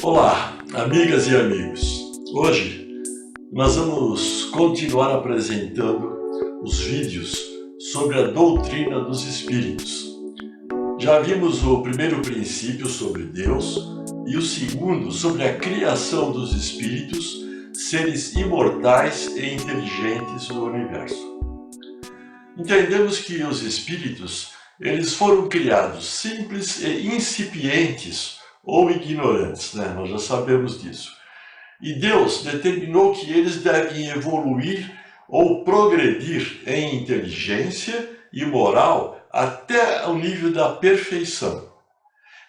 Olá, amigas e amigos. Hoje nós vamos continuar apresentando os vídeos sobre a doutrina dos espíritos. Já vimos o primeiro princípio sobre Deus e o segundo sobre a criação dos espíritos, seres imortais e inteligentes do universo. Entendemos que os espíritos, eles foram criados simples e incipientes ou ignorantes, né? Nós já sabemos disso. E Deus determinou que eles devem evoluir ou progredir em inteligência e moral até o nível da perfeição.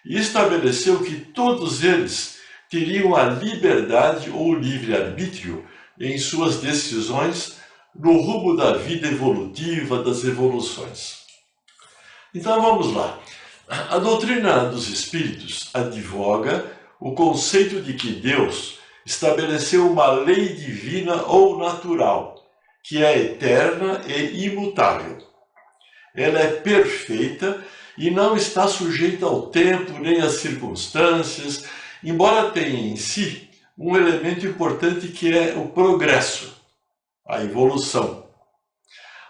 E estabeleceu que todos eles teriam a liberdade ou livre-arbítrio em suas decisões no rumo da vida evolutiva, das evoluções. Então vamos lá. A doutrina dos espíritos advoga o conceito de que Deus estabeleceu uma lei divina ou natural, que é eterna e imutável. Ela é perfeita e não está sujeita ao tempo nem às circunstâncias, embora tenha em si um elemento importante que é o progresso, a evolução.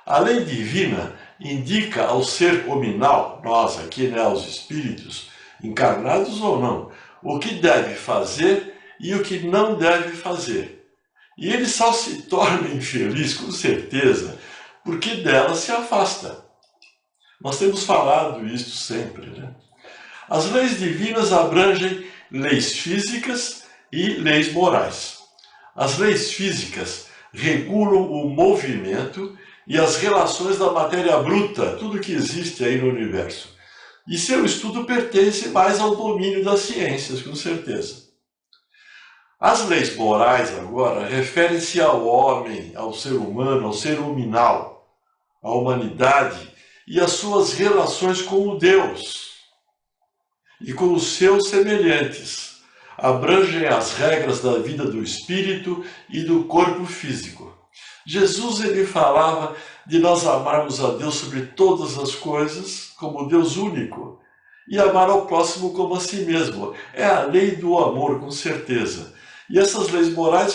A lei divina indica ao ser hominal, nós aqui, né, os espíritos, encarnados ou não, o que deve fazer e o que não deve fazer. E ele só se torna infeliz, com certeza, porque dela se afasta. Nós temos falado isso sempre, né? As leis divinas abrangem leis físicas e leis morais. As leis físicas regulam o movimento e as relações da matéria bruta, tudo que existe aí no universo. E seu estudo pertence mais ao domínio das ciências, com certeza. As leis morais, agora, referem-se ao homem, ao ser humano, ao ser hominal, à humanidade e às suas relações com o Deus e com os seus semelhantes. Abrangem as regras da vida do espírito e do corpo físico. Jesus, ele falava de nós amarmos a Deus sobre todas as coisas, como Deus único, e amar ao próximo como a si mesmo. É a lei do amor, com certeza. E essas leis morais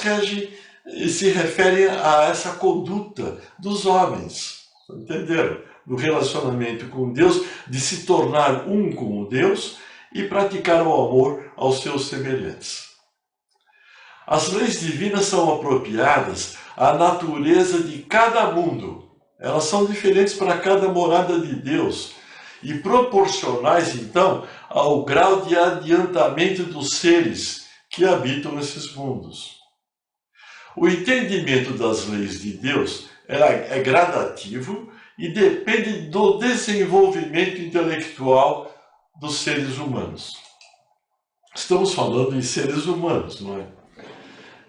se referem a essa conduta dos homens, entenderam? Do relacionamento com Deus, de se tornar um com o Deus e praticar o amor aos seus semelhantes. As leis divinas são apropriadas à natureza de cada mundo. Elas são diferentes para cada morada de Deus e proporcionais, então, ao grau de adiantamento dos seres que habitam esses mundos. O entendimento das leis de Deus é gradativo e depende do desenvolvimento intelectual dos seres humanos. Estamos falando em seres humanos, não é?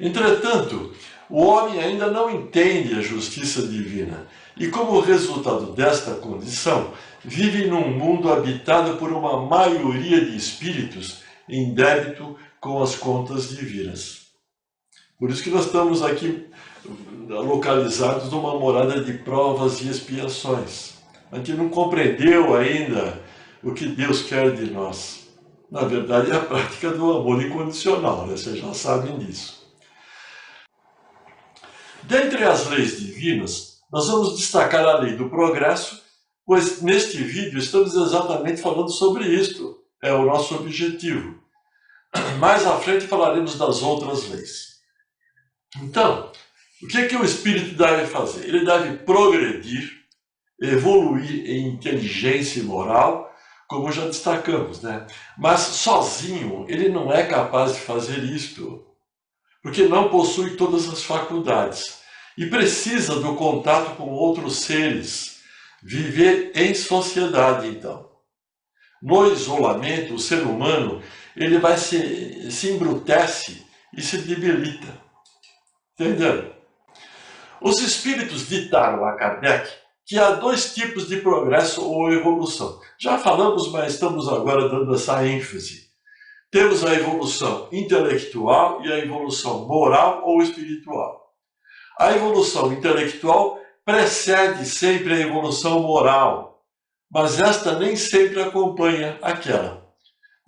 Entretanto, o homem ainda não entende a justiça divina e, como resultado desta condição, vive num mundo habitado por uma maioria de espíritos em débito com as contas divinas. Por isso que nós estamos aqui localizados numa morada de provas e expiações. A gente não compreendeu ainda o que Deus quer de nós. Na verdade, é a prática do amor incondicional, né? Vocês já sabem disso. Dentre as leis divinas, nós vamos destacar a lei do progresso, pois neste vídeo estamos exatamente falando sobre isto. É o nosso objetivo. Mais à frente falaremos das outras leis. Então, o que é que o espírito deve fazer? Ele deve progredir, evoluir em inteligência e moral, como já destacamos, né? Mas sozinho ele não é capaz de fazer isto, porque não possui todas as faculdades e precisa do contato com outros seres, viver em sociedade, então. No isolamento, o ser humano ele vai se embrutece e se debilita. Entenderam? Os espíritos ditaram a Kardec que há dois tipos de progresso ou evolução. Já falamos, mas estamos agora dando essa ênfase. Temos a evolução intelectual e a evolução moral ou espiritual. A evolução intelectual precede sempre a evolução moral, mas esta nem sempre acompanha aquela.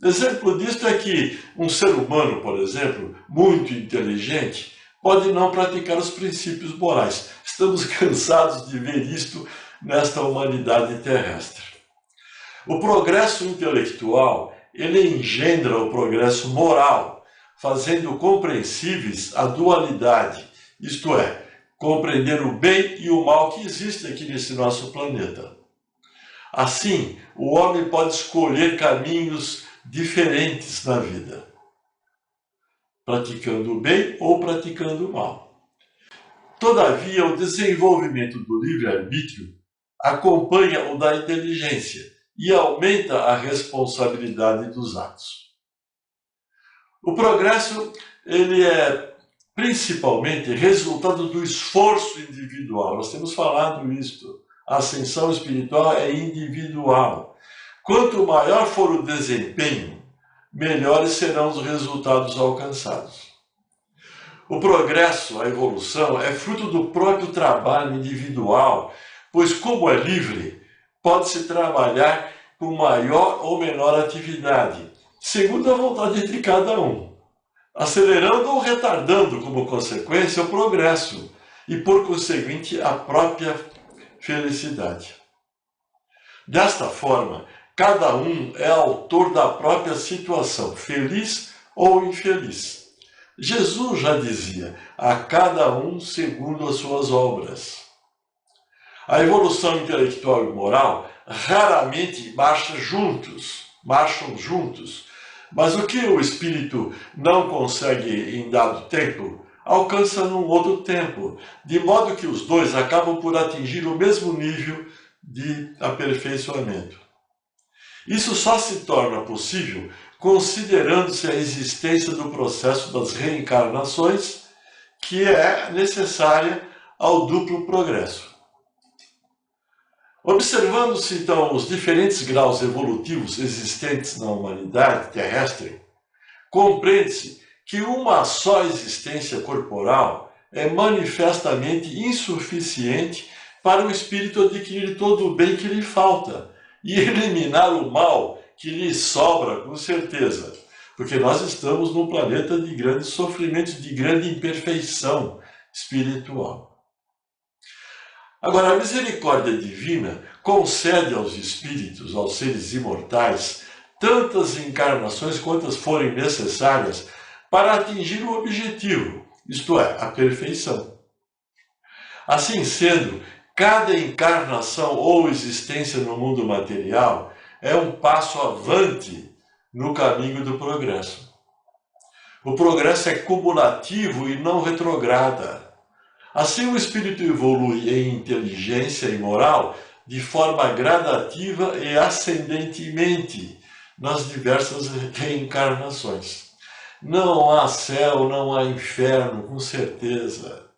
Exemplo disto é que um ser humano, por exemplo, muito inteligente, pode não praticar os princípios morais. Estamos cansados de ver isto nesta humanidade terrestre. O progresso intelectual, ele engendra o progresso moral, fazendo compreensíveis a dualidade, isto é, compreender o bem e o mal que existe aqui nesse nosso planeta. Assim, o homem pode escolher caminhos diferentes na vida, praticando o bem ou praticando o mal. Todavia, o desenvolvimento do livre-arbítrio acompanha o da inteligência e aumenta a responsabilidade dos atos. O progresso, ele é principalmente resultado do esforço individual. Nós temos falado isto. A ascensão espiritual é individual. Quanto maior for o desempenho, melhores serão os resultados alcançados. O progresso, a evolução, é fruto do próprio trabalho individual, pois, como é livre, pode-se trabalhar com maior ou menor atividade, segundo a vontade de cada um, acelerando ou retardando, como consequência, o progresso e, por conseguinte, a própria felicidade. Desta forma, cada um é autor da própria situação, feliz ou infeliz. Jesus já dizia, a cada um segundo as suas obras. A evolução intelectual e moral raramente marcham juntos, mas o que o espírito não consegue em dado tempo, alcança num outro tempo, de modo que os dois acabam por atingir o mesmo nível de aperfeiçoamento. Isso só se torna possível considerando-se a existência do processo das reencarnações, que é necessária ao duplo progresso. Observando-se, então, os diferentes graus evolutivos existentes na humanidade terrestre, compreende-se que uma só existência corporal é manifestamente insuficiente para o espírito adquirir todo o bem que lhe falta e eliminar o mal que lhe sobra, com certeza, porque nós estamos num planeta de grandes sofrimentos, de grande imperfeição espiritual. Agora, a misericórdia divina concede aos espíritos, aos seres imortais, tantas encarnações quantas forem necessárias para atingir o objetivo, isto é, a perfeição. Assim sendo, cada encarnação ou existência no mundo material é um passo avante no caminho do progresso. O progresso é cumulativo e não retrograda. Assim, o espírito evolui em inteligência e moral de forma gradativa e ascendentemente nas diversas reencarnações. Não há céu, não há inferno, com certeza.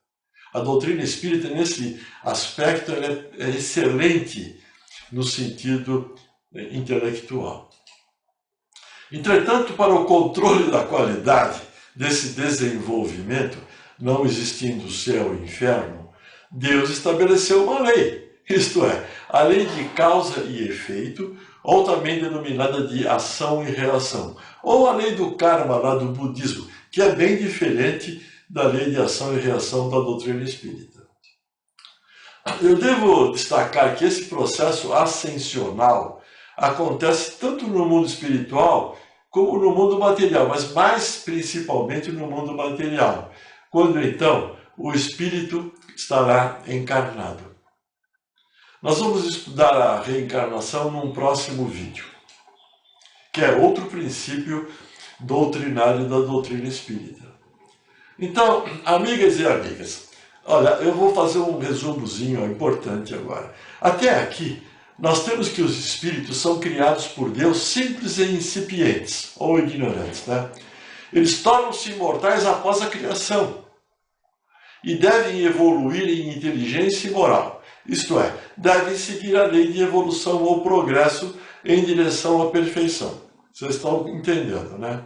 A doutrina espírita, nesse aspecto, ela é excelente no sentido intelectual. Entretanto, para o controle da qualidade desse desenvolvimento, não existindo céu e inferno, Deus estabeleceu uma lei, isto é, a lei de causa e efeito, ou também denominada de ação e reação, ou a lei do karma lá do budismo, que é bem diferente da lei de ação e reação da doutrina espírita. Eu devo destacar que esse processo ascensional acontece tanto no mundo espiritual como no mundo material, mas mais principalmente no mundo material, quando então o espírito estará encarnado. Nós vamos estudar a reencarnação num próximo vídeo, que é outro princípio doutrinário da doutrina espírita. Então, amigas e amigas, olha, eu vou fazer um resumozinho importante agora. Até aqui, nós temos que os espíritos são criados por Deus simples e incipientes, ou ignorantes, né? Eles tornam-se imortais após a criação e devem evoluir em inteligência e moral. Isto é, devem seguir a lei de evolução ou progresso em direção à perfeição. Vocês estão entendendo, né?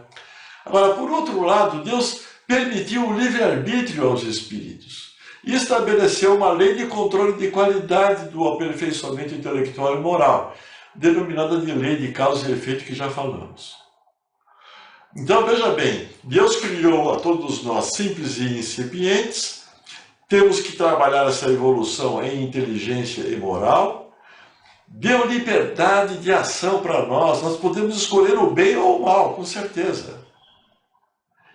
Agora, por outro lado, Deus permitiu o livre-arbítrio aos espíritos e estabeleceu uma lei de controle de qualidade do aperfeiçoamento intelectual e moral, denominada de lei de causa e efeito, que já falamos. Então, veja bem, Deus criou a todos nós simples e incipientes, temos que trabalhar essa evolução em inteligência e moral, deu liberdade de ação para nós podemos escolher o bem ou o mal, com certeza.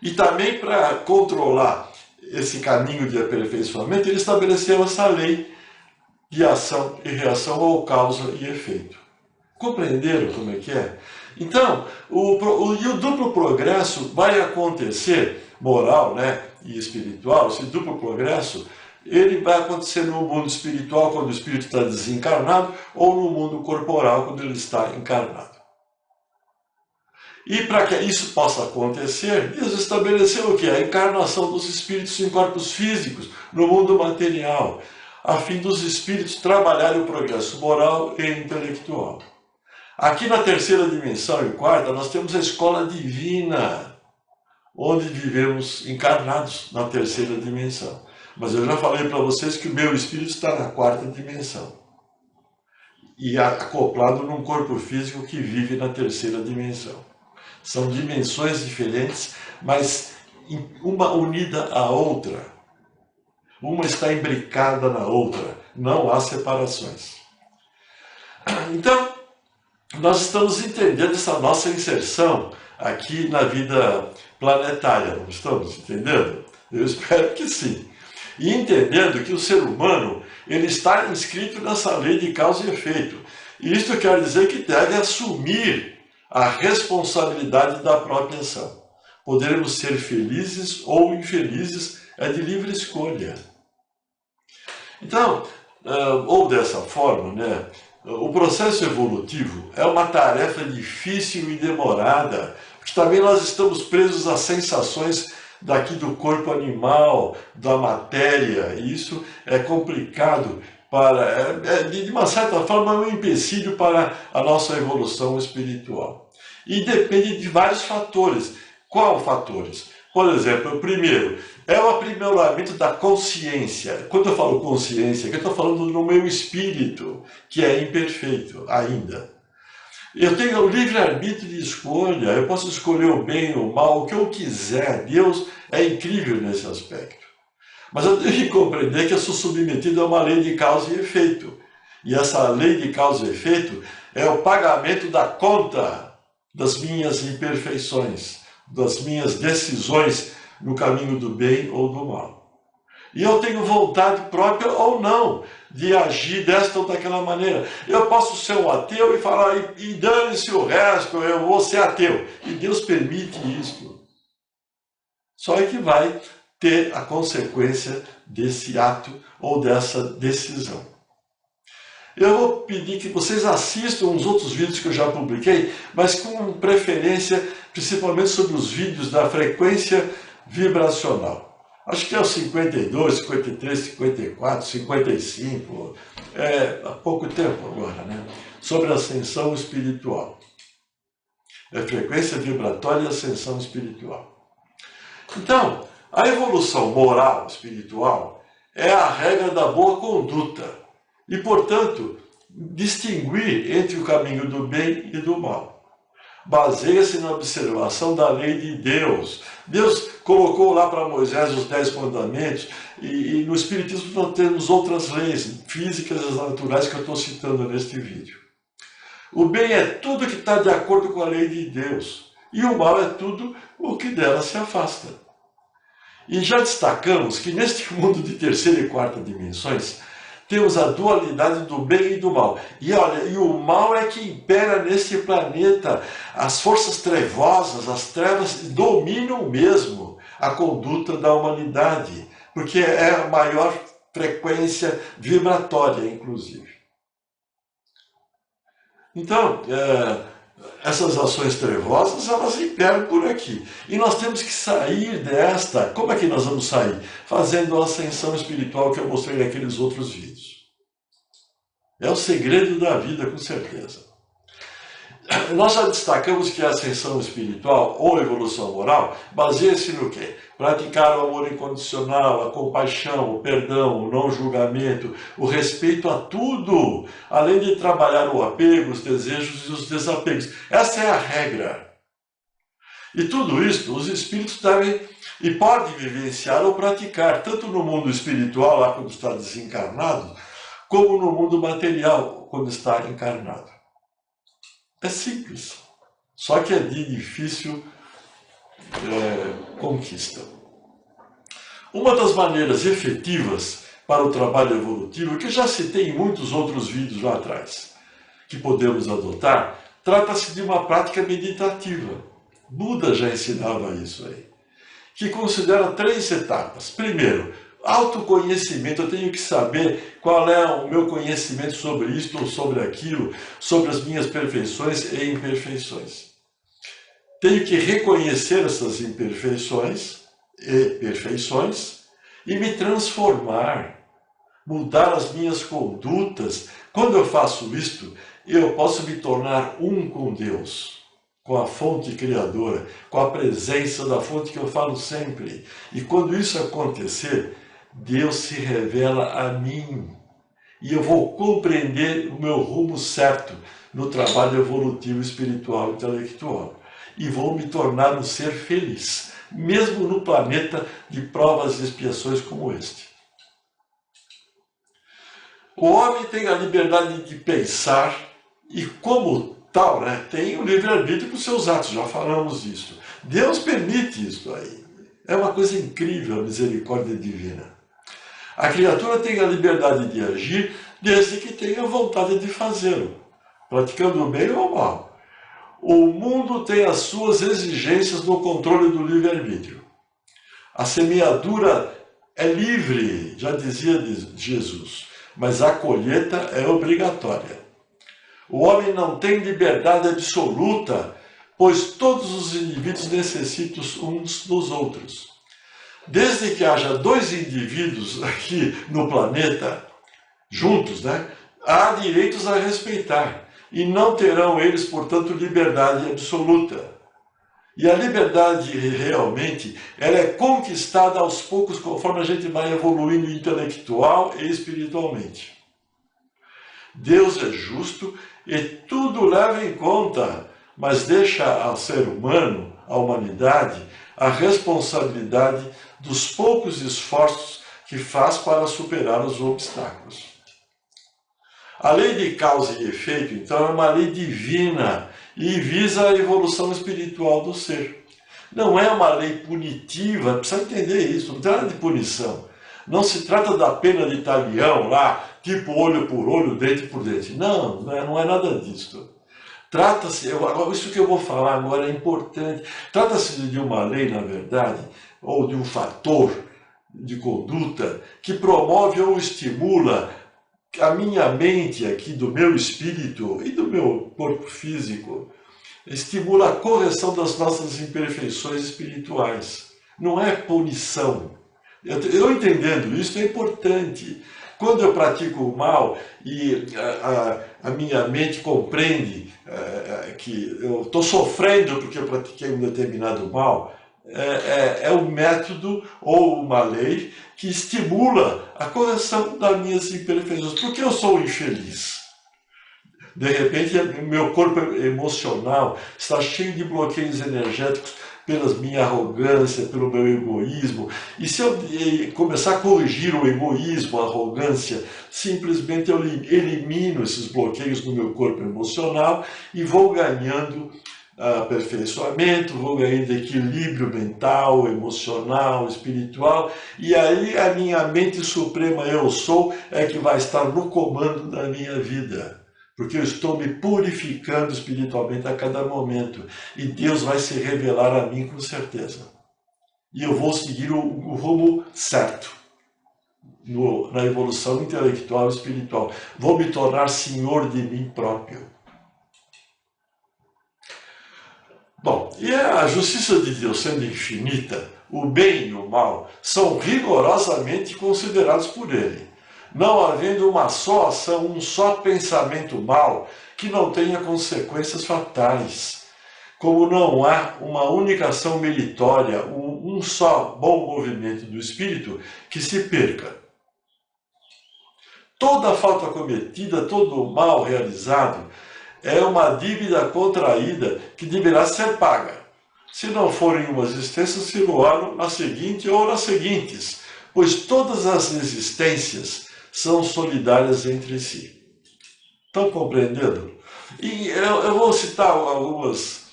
E também para controlar esse caminho de aperfeiçoamento, ele estabeleceu essa lei de ação e reação ou causa e efeito. Compreenderam como é que é? Então, o duplo progresso vai acontecer, moral, né, e espiritual, esse duplo progresso, ele vai acontecer no mundo espiritual quando o espírito está desencarnado ou no mundo corporal quando ele está encarnado. E para que isso possa acontecer, Deus estabeleceu o quê? A encarnação dos espíritos em corpos físicos, no mundo material, a fim dos espíritos trabalharem o progresso moral e intelectual. Aqui na terceira dimensão e quarta, nós temos a escola divina, onde vivemos encarnados na terceira dimensão. Mas eu já falei para vocês que o meu espírito está na quarta dimensão. E acoplado num corpo físico que vive na terceira dimensão. São dimensões diferentes, mas uma unida à outra. Uma está imbricada na outra. Não há separações. Então, nós estamos entendendo essa nossa inserção aqui na vida planetária, não estamos entendendo? Eu espero que sim. E entendendo que o ser humano ele está inscrito nessa lei de causa e efeito. E isso quer dizer que deve assumir a responsabilidade da própria ação. Poderemos ser felizes ou infelizes, é de livre escolha. Então, ou dessa forma, né? O processo evolutivo é uma tarefa difícil e demorada, porque também nós estamos presos às sensações daqui do corpo animal, da matéria, e isso é complicado, de uma certa forma, é um empecilho para a nossa evolução espiritual. E depende de vários fatores. Quais fatores? Por exemplo, o primeiro é o aprimoramento da consciência. Quando eu falo consciência, eu estou falando no meu espírito, que é imperfeito ainda. Eu tenho o livre-arbítrio de escolha, eu posso escolher o bem ou o mal, o que eu quiser. Deus é incrível nesse aspecto. Mas eu tenho que compreender que eu sou submetido a uma lei de causa e efeito. E essa lei de causa e efeito é o pagamento da conta das minhas imperfeições, das minhas decisões no caminho do bem ou do mal. E eu tenho vontade própria ou não de agir desta ou daquela maneira. Eu posso ser um ateu e falar, e dane-se o resto, eu vou ser ateu. E Deus permite isso. Só é que vai ter a consequência desse ato ou dessa decisão. Eu vou pedir que vocês assistam os outros vídeos que eu já publiquei, mas com preferência, principalmente sobre os vídeos da frequência vibracional. Acho que é o 52, 53, 54, 55, há pouco tempo agora, né? Sobre a ascensão espiritual. É frequência vibratória e ascensão espiritual. Então, a evolução moral espiritual é a regra da boa conduta e, portanto, distinguir entre o caminho do bem e do mal. Baseia-se na observação da lei de Deus. Deus colocou lá para Moisés os 10 mandamentos e no Espiritismo nós temos outras leis físicas e naturais que eu estou citando neste vídeo. O bem é tudo que está de acordo com a lei de Deus e o mal é tudo o que dela se afasta. E já destacamos que neste mundo de terceira e quarta dimensões temos a dualidade do bem e do mal. E olha, e o mal é que impera nesse planeta. As forças trevosas, as trevas dominam mesmo a conduta da humanidade, porque é a maior frequência vibratória, inclusive. Então, essas ações trevosas, elas imperam por aqui. E nós temos que sair desta. Como é que nós vamos sair? Fazendo a ascensão espiritual que eu mostrei naqueles outros vídeos. É o segredo da vida, com certeza. Nós já destacamos que a ascensão espiritual ou evolução moral baseia-se no quê? Praticar o amor incondicional, a compaixão, o perdão, o não julgamento, o respeito a tudo, além de trabalhar o apego, os desejos e os desapegos. Essa é a regra. E tudo isso os espíritos devem e podem vivenciar ou praticar, tanto no mundo espiritual, lá quando está desencarnado, como no mundo material, quando está encarnado. É simples, só que é de difícil conquista. Uma das maneiras efetivas para o trabalho evolutivo, que já citei em muitos outros vídeos lá atrás, que podemos adotar, trata-se de uma prática meditativa. Buda já ensinava isso aí, que considera 3 etapas. Primeiro, autoconhecimento. Eu tenho que saber qual é o meu conhecimento sobre isto ou sobre aquilo, sobre as minhas perfeições e imperfeições. Tenho que reconhecer essas imperfeições e perfeições e me transformar, mudar as minhas condutas. Quando eu faço isto, eu posso me tornar um com Deus, com a fonte criadora, com a presença da fonte que eu falo sempre. E quando isso acontecer, Deus se revela a mim. E eu vou compreender o meu rumo certo no trabalho evolutivo, espiritual e intelectual. E vou me tornar um ser feliz, mesmo no planeta de provas e expiações como este. O homem tem a liberdade de pensar e, como tal, tem o livre-arbítrio para os seus atos, já falamos disso. Deus permite isso aí. É uma coisa incrível a misericórdia divina. A criatura tem a liberdade de agir desde que tenha vontade de fazê-lo, praticando o bem ou o mal. O mundo tem as suas exigências no controle do livre-arbítrio. A semeadura é livre, já dizia Jesus, mas a colheita é obrigatória. O homem não tem liberdade absoluta, pois todos os indivíduos necessitam uns dos outros. Desde que haja 2 indivíduos aqui no planeta, juntos, há direitos a respeitar. E não terão eles, portanto, liberdade absoluta. E a liberdade, realmente, ela é conquistada aos poucos, conforme a gente vai evoluindo intelectual e espiritualmente. Deus é justo e tudo leva em conta, mas deixa ao ser humano, à humanidade, a responsabilidade dos poucos esforços que faz para superar os obstáculos. A lei de causa e efeito, então, é uma lei divina e visa a evolução espiritual do ser. Não é uma lei punitiva, precisa entender isso, não tem nada de punição. Não se trata da pena de talião lá, tipo olho por olho, dente por dente. Não é nada disso. Trata-se, isso que eu vou falar agora é importante, trata-se de uma lei, na verdade, ou de um fator de conduta que promove ou estimula a minha mente aqui, do meu espírito e do meu corpo físico, estimula a correção das nossas imperfeições espirituais. Não é punição. Eu entendendo isso é importante. Quando eu pratico o mal e a minha mente compreende que eu estou sofrendo porque eu pratiquei um determinado mal, é um método ou uma lei que estimula a correção das minhas imperfeições. Por que eu sou infeliz? De repente, meu corpo emocional está cheio de bloqueios energéticos pela minha arrogância, pelo meu egoísmo. E se eu começar a corrigir o egoísmo, a arrogância, simplesmente eu elimino esses bloqueios no meu corpo emocional e vou ganhando aperfeiçoamento, vou ganhando equilíbrio mental, emocional, espiritual, e aí a minha mente suprema eu sou é que vai estar no comando da minha vida. Porque eu estou me purificando espiritualmente a cada momento. E Deus vai se revelar a mim com certeza. E eu vou seguir o rumo certo na evolução intelectual e espiritual. Vou me tornar senhor de mim próprio. Bom, e a justiça de Deus sendo infinita, o bem e o mal são rigorosamente considerados por Ele. Não havendo uma só ação, um só pensamento mau, que não tenha consequências fatais. Como não há uma única ação meritória, um só bom movimento do espírito que se perca. Toda falta cometida, todo mal realizado, é uma dívida contraída que deverá ser paga. se não forem uma existência, se-lo-á na seguinte ou nas seguintes, pois todas as existências são solidárias entre si. Estão compreendendo? E eu vou citar algumas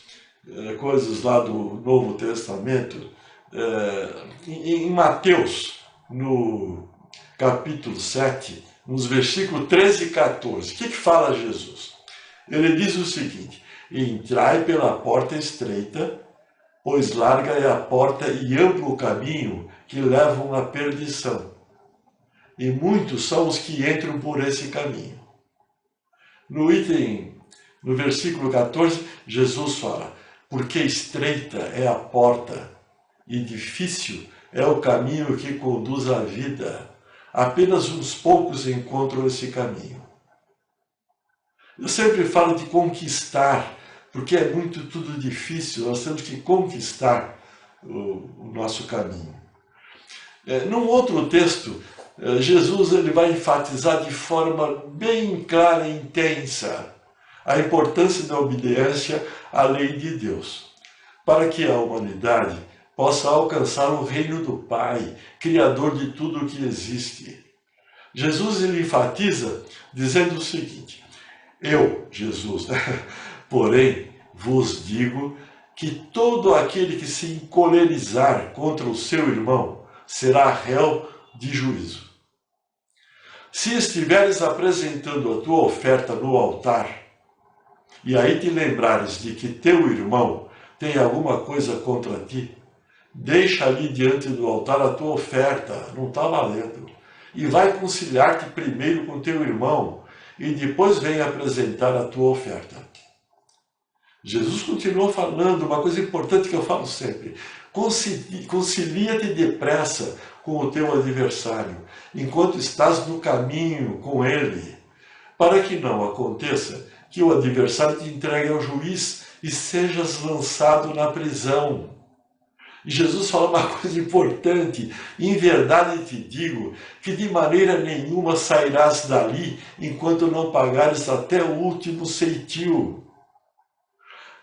coisas lá do Novo Testamento, em Mateus, no capítulo 7, nos versículos 13 e 14. O que fala Jesus? Ele diz o seguinte: entrai pela porta estreita, pois larga é a porta e amplo o caminho que levam à perdição, e muitos são os que entram por esse caminho. No versículo 14, Jesus fala: porque estreita é a porta e difícil é o caminho que conduz à vida. Apenas uns poucos encontram esse caminho. Eu sempre falo de conquistar, porque é tudo difícil, nós temos que conquistar o nosso caminho. Num outro texto, Jesus ele vai enfatizar de forma bem clara e intensa a importância da obediência à lei de Deus, para que a humanidade possa alcançar o reino do Pai, Criador de tudo o que existe. Jesus ele enfatiza dizendo o seguinte: eu, Jesus, porém, vos digo que todo aquele que se encolerizar contra o seu irmão será réu de juízo. Se estiveres apresentando a tua oferta no altar, e aí te lembrares de que teu irmão tem alguma coisa contra ti, deixa ali diante do altar a tua oferta, não está valendo, e vai conciliar-te primeiro com teu irmão, e depois vem apresentar a tua oferta. Jesus continua falando uma coisa importante que eu falo sempre: concilia-te depressa com o teu adversário, enquanto estás no caminho com ele, para que não aconteça que o adversário te entregue ao juiz e sejas lançado na prisão. E Jesus fala uma coisa importante: em verdade te digo que de maneira nenhuma sairás dali enquanto não pagares até o último ceitil.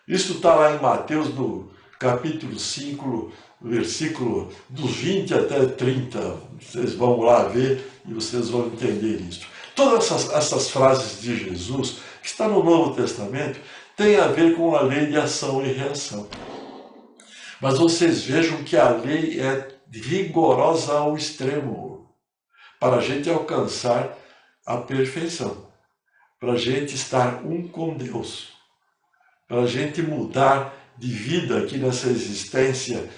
Isso está lá em Mateus, no capítulo 5, versículo dos 20 até 30. Vocês vão lá ver e vocês vão entender isso. Todas essas frases de Jesus, que está no Novo Testamento, têm a ver com a lei de ação e reação. Mas vocês vejam que a lei é rigorosa ao extremo, para a gente alcançar a perfeição, para a gente estar um com Deus, para a gente mudar de vida aqui nessa existência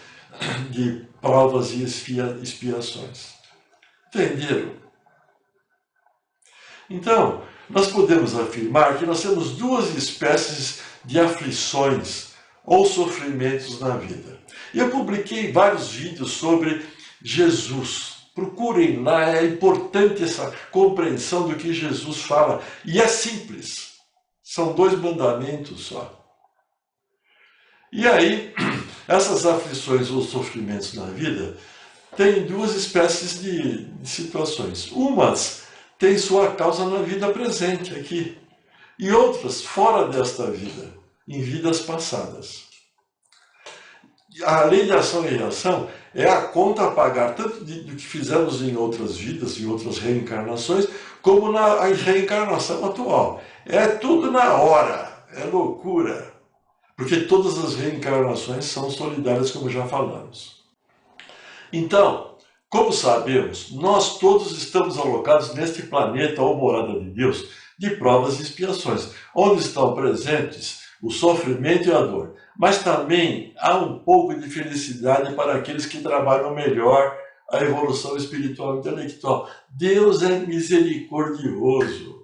de provas e expiações. Entenderam? Então, nós podemos afirmar que nós temos duas espécies de aflições ou sofrimentos na vida. E eu publiquei vários vídeos sobre Jesus. Procurem lá, é importante essa compreensão do que Jesus fala. E é simples. São 2 mandamentos só. E aí, essas aflições ou sofrimentos na vida têm 2 espécies de situações. Umas têm sua causa na vida presente aqui, e outras fora desta vida, em vidas passadas. A lei de ação e reação é a conta a pagar tanto do que fizemos em outras vidas, em outras reencarnações, como na reencarnação atual. É tudo na hora, é loucura, porque todas as reencarnações são solidárias, como já falamos. Então, como sabemos, nós todos estamos alocados neste planeta ou morada de Deus de provas e expiações, onde estão presentes o sofrimento e a dor. Mas também há um pouco de felicidade para aqueles que trabalham melhor a evolução espiritual e intelectual. Deus é misericordioso.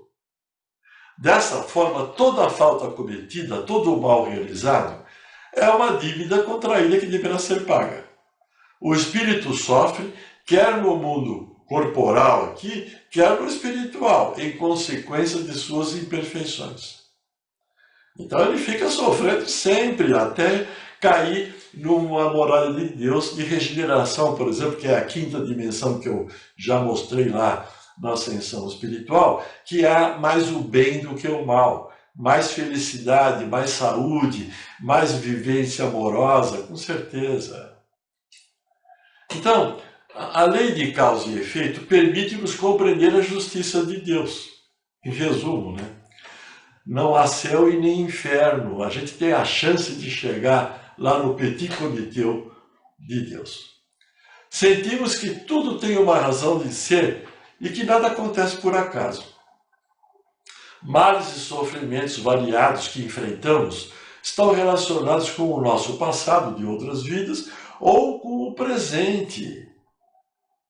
Dessa forma, toda a falta cometida, todo o mal realizado, é uma dívida contraída que deverá ser paga. O espírito sofre, quer no mundo corporal aqui, quer no espiritual, em consequência de suas imperfeições. Então ele fica sofrendo sempre, até cair numa morada de Deus de regeneração, por exemplo, que é a 5ª dimensão que eu já mostrei lá na ascensão espiritual, que há mais o bem do que o mal. mais felicidade, mais saúde, mais vivência amorosa, com certeza. Então, a lei de causa e efeito permite-nos compreender a justiça de Deus. Em resumo, né? Não há céu e nem inferno. A gente tem a chance de chegar lá no petit comité de Deus. Sentimos que tudo tem uma razão de ser e que nada acontece por acaso. Males e sofrimentos variados que enfrentamos estão relacionados com o nosso passado de outras vidas ou com o presente.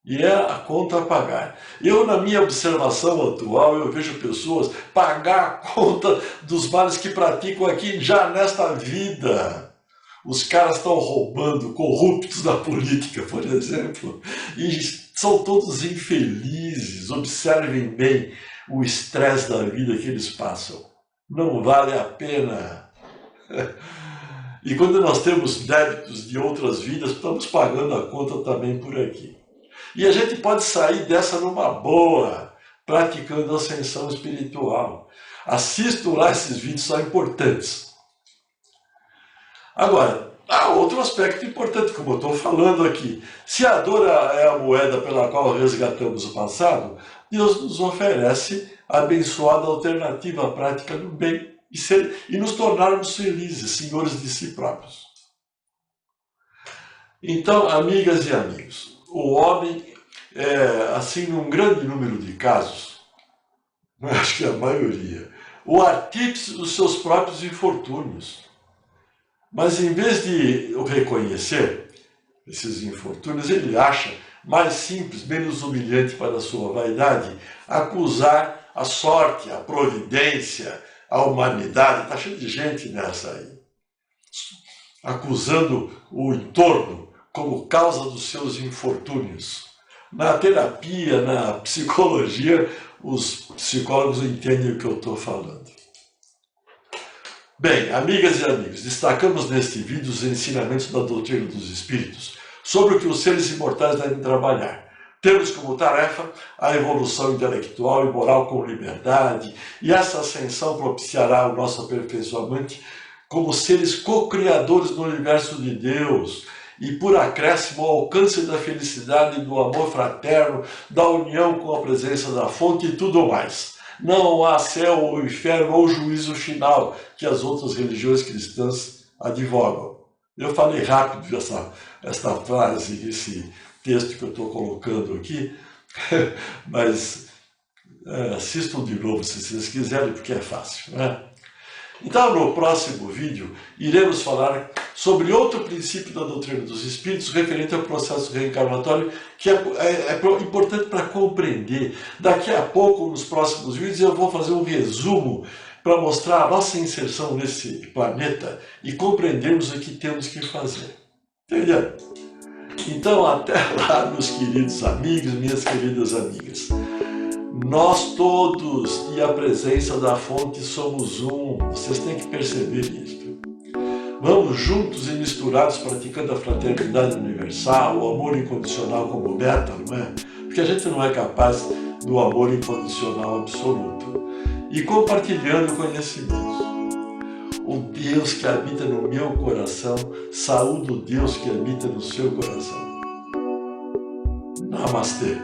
E é a conta a pagar. Eu, na minha observação atual, eu vejo pessoas pagar a conta dos males que praticam aqui já nesta vida. Os caras estão roubando, corruptos na política, por exemplo, e são todos infelizes. Observem bem o estresse da vida que eles passam. Não vale a pena. E quando nós temos débitos de outras vidas, estamos pagando a conta também por aqui. E a gente pode sair dessa numa boa, praticando ascensão espiritual. Assistam lá, esses vídeos são importantes. Agora, há outro aspecto importante, como eu estou falando aqui. Se a dor é a moeda pela qual resgatamos o passado, Deus nos oferece a abençoada alternativa à prática do bem e nos tornarmos felizes, senhores de si próprios. Então, amigas e amigos, o homem, assim, num grande número de casos, acho que a maioria, o artífice dos seus próprios infortúnios. Mas em vez de eu reconhecer esses infortúnios, ele acha mais simples, menos humilhante para a sua vaidade, acusar a sorte, a providência, a humanidade. Está cheio de gente nessa aí, acusando o entorno como causa dos seus infortúnios. Na terapia, na psicologia, os psicólogos entendem o que eu estou falando. Bem, amigas e amigos, destacamos neste vídeo os ensinamentos da doutrina dos espíritos sobre o que os seres imortais devem trabalhar. Temos como tarefa a evolução intelectual e moral com liberdade, e essa ascensão propiciará o nosso aperfeiçoamento como seres co-criadores do universo de Deus, e por acréscimo o alcance da felicidade, do amor fraterno, da união com a presença da fonte e tudo mais. Não há céu ou inferno ou juízo final que as outras religiões cristãs advogam. Eu falei rápido esta frase, esse texto que eu estou colocando aqui, mas assistam de novo se vocês quiserem, porque é fácil, né? Então, no próximo vídeo, iremos falar sobre outro princípio da doutrina dos espíritos referente ao processo reencarnatório, que é importante para compreender. Daqui a pouco, nos próximos vídeos, eu vou fazer um resumo para mostrar a nossa inserção nesse planeta e compreendermos o que temos que fazer. Entendeu? Então, até lá, meus queridos amigos, minhas queridas amigas. Nós todos e a presença da fonte somos um. Vocês têm que perceber isso. Vamos juntos e misturados praticando a fraternidade universal, o amor incondicional como meta, não é? Porque a gente não é capaz do amor incondicional absoluto. E compartilhando conhecimentos. O Deus que habita no meu coração, saúde o Deus que habita no seu coração. Namastê.